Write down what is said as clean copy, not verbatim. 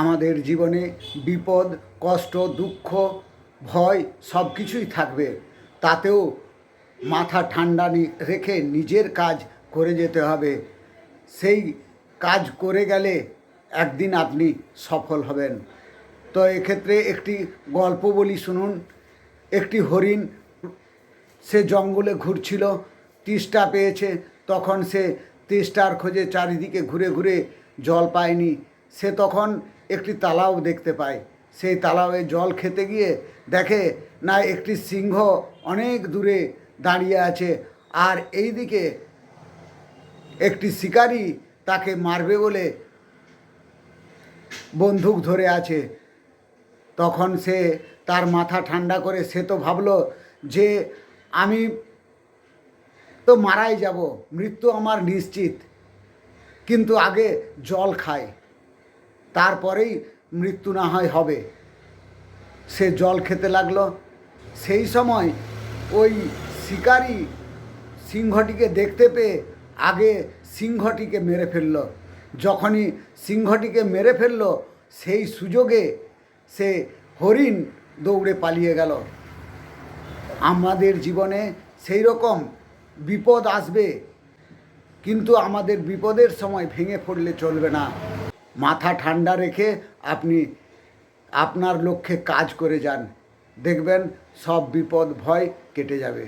আমাদের জীবনে বিপদ, কষ্ট, দুঃখ, ভয় সব কিছুই থাকবে, তাতেও মাথা ঠান্ডা রেখে নিজের কাজ করে যেতে হবে। সেই কাজ করে গেলে একদিন আপনি সফল হবেন। তো এক্ষেত্রে একটি গল্প বলি, শুনুন। একটি হরিণ সে জঙ্গলে ঘুরছিল, তেষ্টা পেয়েছে। তখন সে তেষ্টার খোঁজে চারিদিকে ঘুরে ঘুরে জল পায়নি। সে তখন একটি তালাব দেখতে পায়। সেই তালাবে জল খেতে গিয়ে দেখে না একটি সিংহ অনেক দূরে দাঁড়িয়ে আছে, আর এইদিকে একটি শিকারী তাকে মারবে বলে বন্দুক ধরে আছে। তখন সে তার মাথা ঠান্ডা করে সে তো ভাবলো যে আমি তো মারাই যাব, মৃত্যু আমার নিশ্চিত, কিন্তু আগে জল খায়, তারপরেই মৃত্যু না হয় হবে। সে জল খেতে লাগলো। সেই সময় ওই শিকারী সিংহটিকে দেখতে পেয়ে আগে সিংহটিকে মেরে ফেলল। যখনই সিংহটিকে মেরে ফেলল, সেই সুযোগে সে হরিণ দৌড়ে পালিয়ে গেল। আমাদের জীবনে সেই রকম বিপদ আসবে, কিন্তু আমাদের বিপদের সময় ভেঙে পড়লে চলবে না। মাথা ঠান্ডা রেখে আপনি আপনার লক্ষ্যে কাজ করে যান, দেখবেন সব বিপদ ভয় কেটে যাবে।